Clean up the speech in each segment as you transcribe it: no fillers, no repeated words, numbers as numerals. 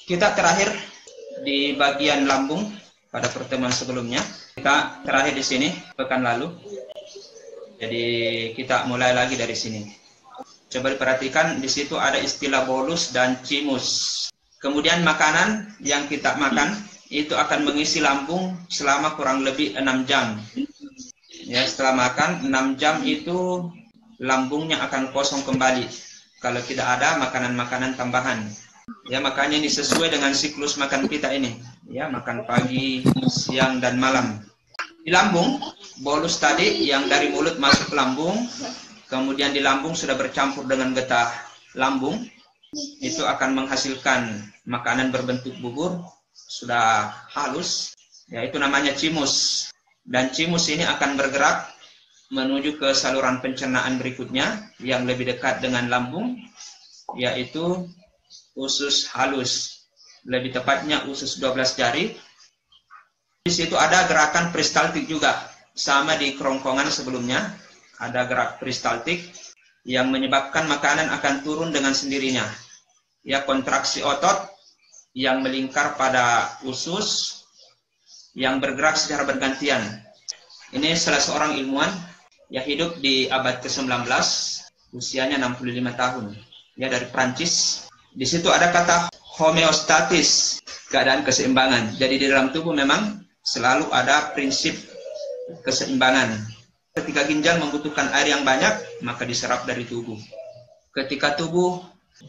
Kita terakhir di bagian lambung pada pertemuan sebelumnya. Kita terakhir di sini pekan lalu. Jadi kita mulai lagi dari sini. Coba diperhatikan, di situ ada istilah bolus dan chimus. Kemudian makanan yang kita makan itu akan mengisi lambung selama kurang lebih 6 jam. Ya, setelah makan 6 jam itu lambungnya akan kosong kembali kalau tidak ada makanan-makanan tambahan. Ya, makanya ini sesuai dengan siklus makan kita ini. Ya, makan pagi, siang, dan malam. Di lambung, bolus tadi yang dari mulut masuk ke lambung, kemudian di lambung sudah bercampur dengan getah lambung, itu akan menghasilkan makanan berbentuk bubur, sudah halus, ya itu namanya chimus. Dan chimus ini akan bergerak menuju ke saluran pencernaan berikutnya, yang lebih dekat dengan lambung, yaitu usus halus, lebih tepatnya usus 12 jari. Di situ ada gerakan peristaltik juga, sama di kerongkongan sebelumnya, ada gerak peristaltik yang menyebabkan makanan akan turun dengan sendirinya. Ya, kontraksi otot yang melingkar pada usus yang bergerak secara bergantian. Ini salah seorang ilmuwan yang hidup di abad ke-19, usianya 65 tahun, ya dari Prancis. Di situ ada kata homeostatis, keadaan keseimbangan. Jadi di dalam tubuh memang selalu ada prinsip keseimbangan. Ketika ginjal membutuhkan air yang banyak, maka diserap dari tubuh. Ketika tubuh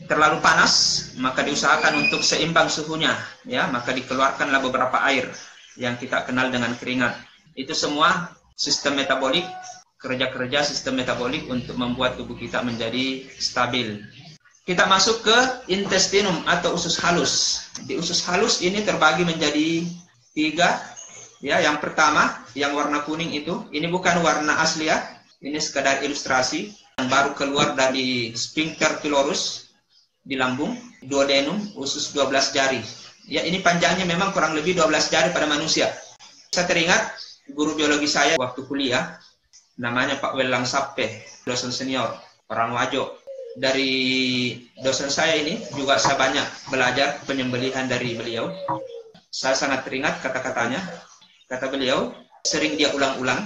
terlalu panas, maka diusahakan untuk seimbang suhunya, ya, maka dikeluarkanlah beberapa air yang kita kenal dengan keringat. Itu semua sistem metabolik, kerja-kerja sistem metabolik untuk membuat tubuh kita menjadi stabil. Kita masuk ke intestinum atau usus halus. Di usus halus ini terbagi menjadi 3. Ya, yang pertama, yang warna kuning itu, ini bukan warna asli ya. Ini sekadar ilustrasi yang baru keluar dari sphincter pylorus di lambung, duodenum, usus 12 jari. Ya, ini panjangnya memang kurang lebih 12 jari pada manusia. Saya teringat guru biologi saya waktu kuliah, namanya Pak Welang Sappe, dosen senior, orang Wajo. Dari dosen saya ini juga saya banyak belajar penyembelihan dari beliau. Saya sangat teringat kata-katanya. Kata beliau, sering dia ulang-ulang,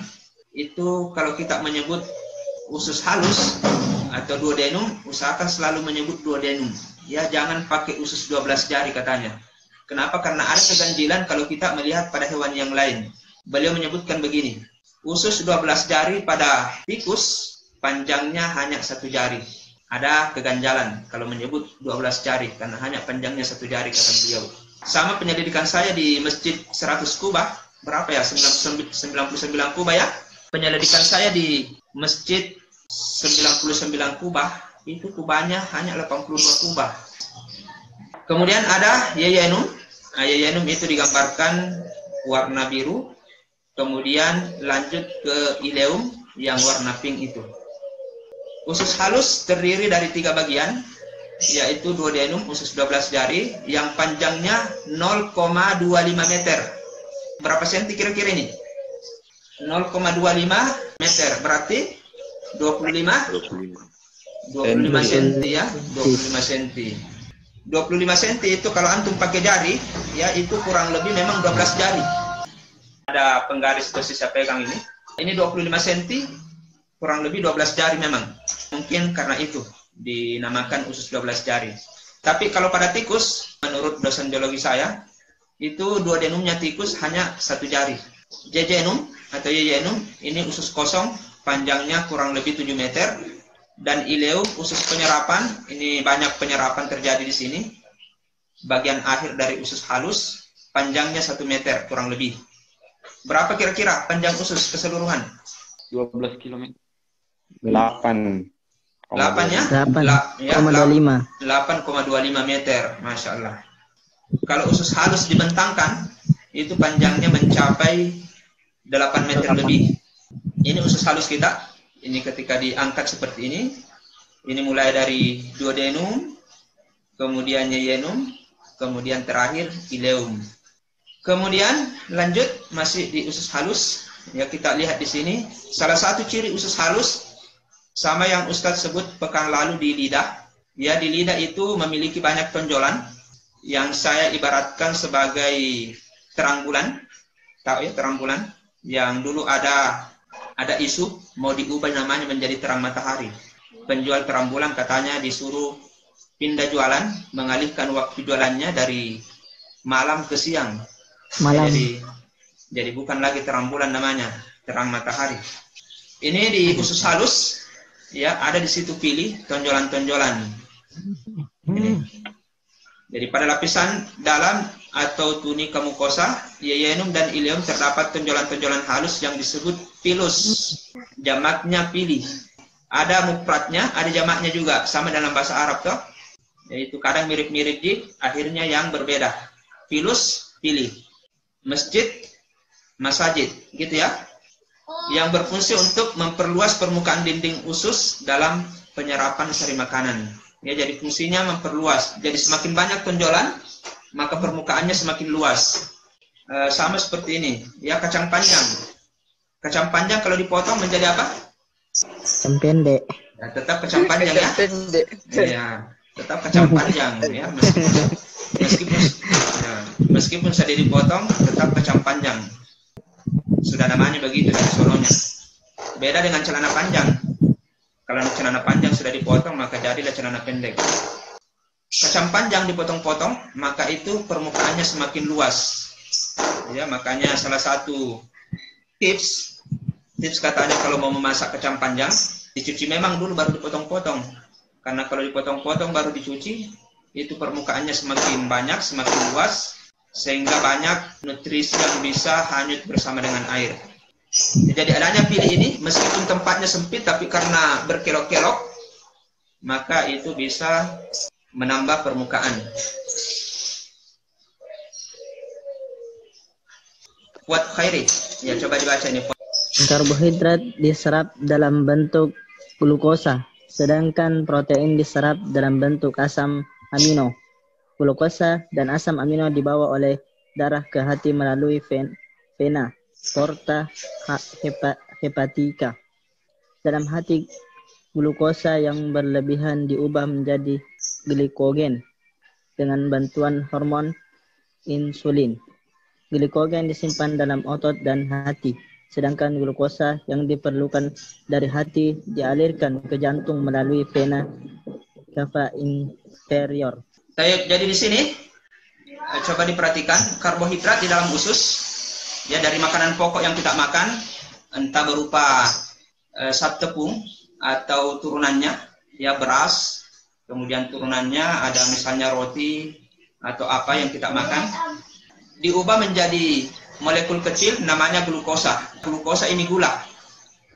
itu kalau kita menyebut usus halus atau duodenum, usahakan selalu menyebut duodenum. Ya, jangan pakai usus 12 jari katanya. Kenapa? Karena ada keganjilan kalau kita melihat pada hewan yang lain. Beliau menyebutkan begini, usus 12 jari pada tikus, panjangnya hanya 1 jari. Ada keganjalan kalau menyebut 12 jari, karena hanya panjangnya 1 jari, kata beliau. Sama penyelidikan saya di Masjid 100 Kubah, berapa ya? 99 kubah ya. Penyelidikan saya di Masjid 99 kubah, itu kubahnya hanya 82 kubah. Kemudian ada yeyenum. Nah, yeyenum itu digambarkan warna biru. Kemudian lanjut ke ileum yang warna pink itu. Usus halus terdiri dari 3 bagian, yaitu duodenum, usus 12 jari, yang panjangnya 0,25 meter. Berapa senti kira-kira ini? 0,25 meter, berarti 25 senti ya, 25 senti. 25 senti itu kalau antum pakai jari, ya itu kurang lebih memang 12 jari. Ada penggaris dosis saya pegang ini. Ini 25 senti, kurang lebih 12 jari memang. Mungkin karena itu dinamakan usus 12 jari. Tapi kalau pada tikus, menurut dosen biologi saya, itu duodenumnya tikus hanya 1 jari. Jejunum atau yeyenum, ini usus kosong, panjangnya kurang lebih 7 meter. Dan ileum, usus penyerapan, ini banyak penyerapan terjadi di sini. Bagian akhir dari usus halus, panjangnya 1 meter kurang lebih. Berapa kira-kira panjang usus keseluruhan? 12 km. 8 ya? 8,25 meter, Masya Allah. Kalau usus halus dibentangkan, itu panjangnya mencapai 8 meter lebih. Ini usus halus kita. Ini ketika diangkat seperti ini mulai dari duodenum, kemudian yeyenum, kemudian terakhir ileum. Kemudian lanjut masih di usus halus. Ya, kita lihat di sini salah satu ciri usus halus sama yang Ustadz sebut pekan lalu di lidah. Ya, di lidah itu memiliki banyak tonjolan. yang saya ibaratkan sebagai terang bulan. Tahu ya terang bulan? Yang dulu ada isu mau diubah namanya menjadi terang matahari. Penjual terang bulan katanya disuruh pindah jualan, mengalihkan waktu jualannya dari malam ke siang. Malam. Jadi bukan lagi terang bulan namanya, terang matahari. Ini di usus halus, ya ada di situ pilih tonjolan-tonjolan. Ini. Jadi pada lapisan dalam atau tunika mukosa, yeyenum dan ileum terdapat tonjolan-tonjolan halus yang disebut pilus. Jamaknya pilih. Ada mufradnya, ada jamaknya juga, sama dalam bahasa Arab toh. Yaitu kadang mirip-mirip akhirnya yang berbeda. Pilus, pilih. Masjid, masajid, gitu ya. Yang berfungsi untuk memperluas permukaan dinding usus dalam penyerapan sari makanan. Ya, jadi fungsinya memperluas. Jadi semakin banyak tonjolan, maka permukaannya semakin luas. Sama seperti ini. Ya, kacang panjang. Kacang panjang kalau dipotong menjadi apa? Kacang pendek. Ya, tetap kacang panjang ya. Ya, tetap kacang panjang ya. Meskipun sudah dipotong, tetap kacang panjang. Sudah namanya begitu dari sononya. Beda dengan celana panjang. Kalau celana panjang sudah dipotong, maka jadilah celana pendek. Kacang panjang dipotong-potong, maka itu permukaannya semakin luas. Ya, makanya salah satu tips katanya kalau mau memasak kacang panjang, dicuci memang dulu baru dipotong-potong. Karena kalau dipotong-potong baru dicuci, itu permukaannya semakin banyak, semakin luas, sehingga banyak nutrisi yang bisa hanyut bersama dengan air. Jadi adanya pilih ini, meskipun tempatnya sempit, tapi karena berkelok-kelok, maka itu bisa menambah permukaan. Kuat khairi. Ya, coba dibaca ini. Karbohidrat diserap dalam bentuk glukosa, sedangkan protein diserap dalam bentuk asam amino. Glukosa dan asam amino dibawa oleh darah ke hati melalui vena porta hepatika. Dalam hati, glukosa yang berlebihan diubah menjadi glikogen dengan bantuan hormon insulin. Glikogen disimpan dalam otot dan hati, sedangkan glukosa yang diperlukan dari hati dialirkan ke jantung melalui vena cava inferior. Jadi di sini coba diperhatikan karbohidrat di dalam usus, ya dari makanan pokok yang kita makan, entah berupa sap tepung atau turunannya, ya beras, kemudian turunannya ada misalnya roti atau apa yang kita makan, diubah menjadi molekul kecil namanya glukosa. Glukosa ini gula.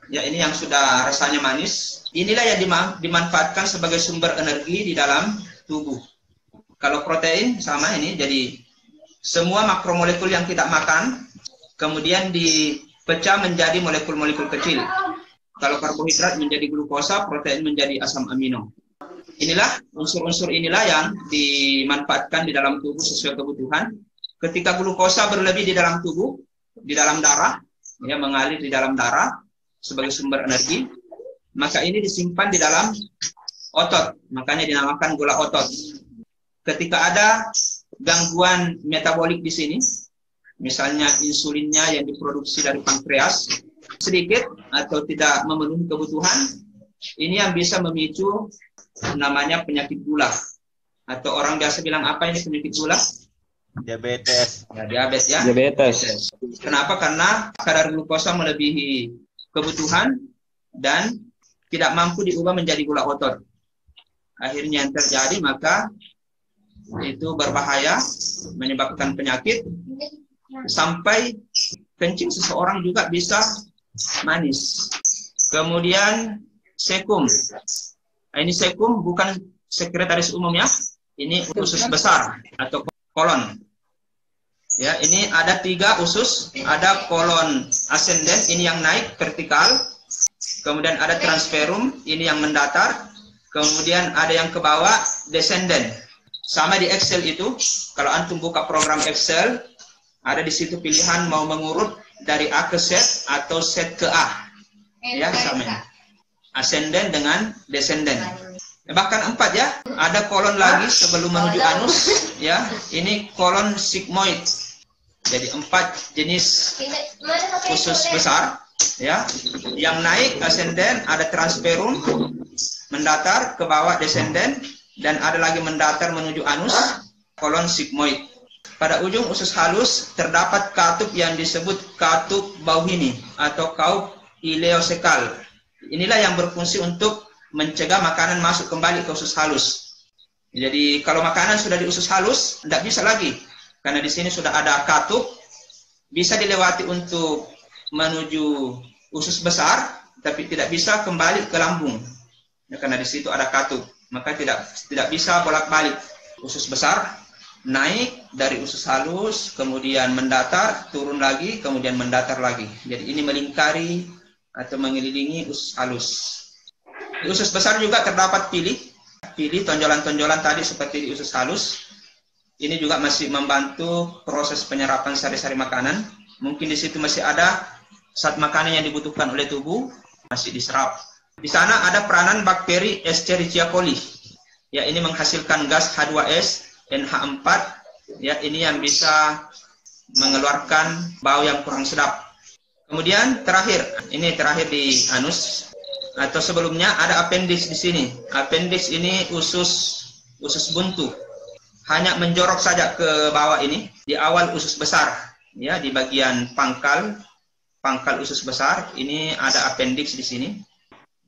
Ya, ini yang sudah rasanya manis. Inilah yang dimanfaatkan sebagai sumber energi di dalam tubuh. Kalau protein sama ini, jadi semua makromolekul yang kita makan kemudian dipecah menjadi molekul-molekul kecil. Kalau karbohidrat menjadi glukosa, protein menjadi asam amino. Inilah unsur-unsur inilah yang dimanfaatkan di dalam tubuh sesuai kebutuhan. Ketika glukosa berlebih di dalam tubuh, di dalam darah, ya mengalir di dalam darah sebagai sumber energi, maka ini disimpan di dalam otot, makanya dinamakan gula otot. Ketika ada gangguan metabolik di sini, misalnya insulinnya yang diproduksi dari pankreas sedikit atau tidak memenuhi kebutuhan, ini yang bisa memicu namanya penyakit gula. Atau orang biasa bilang apa ini penyakit gula? Diabetes. Ya, diabetes ya. Diabetes. Kenapa? Karena kadar glukosa melebihi kebutuhan dan tidak mampu diubah menjadi gula otot. Akhirnya yang terjadi maka itu berbahaya, menyebabkan penyakit, sampai kencing seseorang juga bisa manis. Kemudian sekum. Nah, ini sekum bukan sekretaris umum ya, ini usus besar atau kolon. Ya, ini ada 3 usus, ada kolon ascenden, ini yang naik vertikal, kemudian ada transferum, ini yang mendatar, kemudian ada yang ke bawah descenden. Sama di Excel itu, kalau antum buka program Excel, ada di situ pilihan mau mengurut dari A ke Z atau Z ke A. Ya, sama. Ascenden dengan descenden. Bahkan 4 ya. Ada kolon lagi sebelum menuju anus ya. Ini kolon sigmoid. Jadi 4 jenis usus besar ya. Yang naik ascendent, ada transperum mendatar ke bawah descendent, dan ada lagi mendatar menuju anus, kolon sigmoid. Pada ujung usus halus terdapat katup yang disebut katup Bauhini atau katup ileosekal. Inilah yang berfungsi untuk mencegah makanan masuk kembali ke usus halus. Jadi kalau makanan sudah di usus halus, tidak bisa lagi. Karena di sini sudah ada katup, bisa dilewati untuk menuju usus besar, tapi tidak bisa kembali ke lambung. Ya, karena di situ ada katup, maka tidak bisa bolak-balik. Usus besar naik dari usus halus, kemudian mendatar, turun lagi, kemudian mendatar lagi. Jadi ini melingkari atau mengelilingi usus halus. Di usus besar juga terdapat pili tonjolan-tonjolan tadi seperti di usus halus. Ini juga masih membantu proses penyerapan sari-sari makanan. Mungkin di situ masih ada zat makanan yang dibutuhkan oleh tubuh masih diserap. Di sana ada peranan bakteri Escherichia coli. Ya, ini menghasilkan gas H2S, NH4. Ya, ini yang bisa mengeluarkan bau yang kurang sedap. Kemudian terakhir di anus. Atau sebelumnya ada appendix di sini. Appendix ini usus buntu. Hanya menjorok saja ke bawah ini di awal usus besar. Ya, di bagian pangkal usus besar ini ada appendix di sini.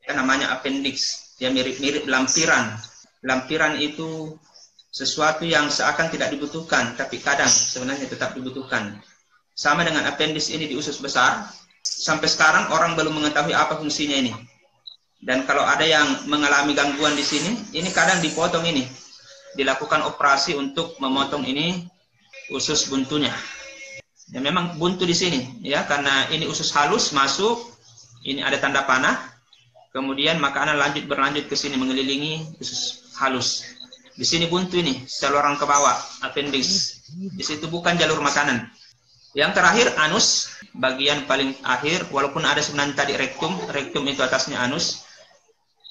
Ya, namanya appendix. Ya, mirip-mirip lampiran. Lampiran itu sesuatu yang seakan tidak dibutuhkan, tapi kadang sebenarnya tetap dibutuhkan. Sama dengan appendix ini di usus besar. Sampai sekarang orang belum mengetahui apa fungsinya ini. Dan kalau ada yang mengalami gangguan di sini, ini kadang dipotong ini. Dilakukan operasi untuk memotong ini usus buntunya. Ya, memang buntu di sini ya, karena ini usus halus masuk, ini ada tanda panah. Kemudian makanan berlanjut ke sini mengelilingi usus halus. Di sini buntu ini, saluran ke bawah, appendix. Di situ bukan jalur makanan. Yang terakhir anus, bagian paling akhir, walaupun ada sebenarnya tadi rektum itu atasnya anus.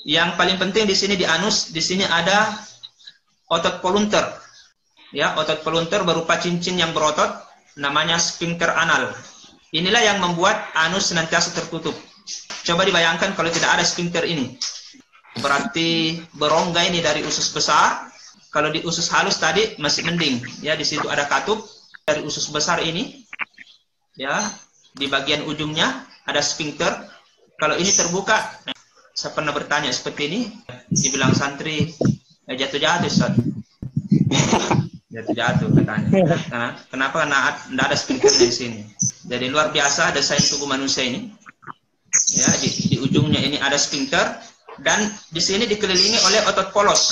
Yang paling penting di sini di anus, di sini ada otot polunter. Ya, otot polunter berupa cincin yang berotot, namanya sphincter anal. Inilah yang membuat anus senantiasa tertutup. Coba dibayangkan kalau tidak ada sphincter ini. Berarti berongga ini dari usus besar. Kalau di usus halus tadi masih mending. Ya, di situ ada katup dari usus besar ini. Ya, di bagian ujungnya ada sphincter. Kalau ini terbuka, saya pernah bertanya seperti ini, dibilang santri jatuh-jatuh, Ustaz. Jatuh-jatuh katanya. Kenapa? Karena tidak ada sphincternya di sini. Jadi luar biasa desain tubuh manusia ini. Ya, di ujungnya ini ada sphincter, dan di sini dikelilingi oleh otot polos.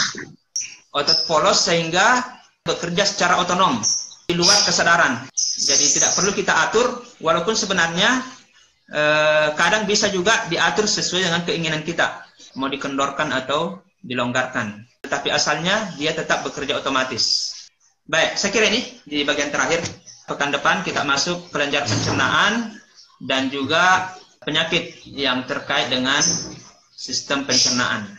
Otot polos sehingga bekerja secara otonom di luar kesadaran. Jadi tidak perlu kita atur, walaupun sebenarnya kadang bisa juga diatur sesuai dengan keinginan kita, mau dikendorkan atau dilonggarkan. Tetapi asalnya dia tetap bekerja otomatis. Baik, saya kira ini di bagian terakhir. Pekan depan kita masuk kelenjar pencernaan dan juga penyakit yang terkait dengan sistem pencernaan.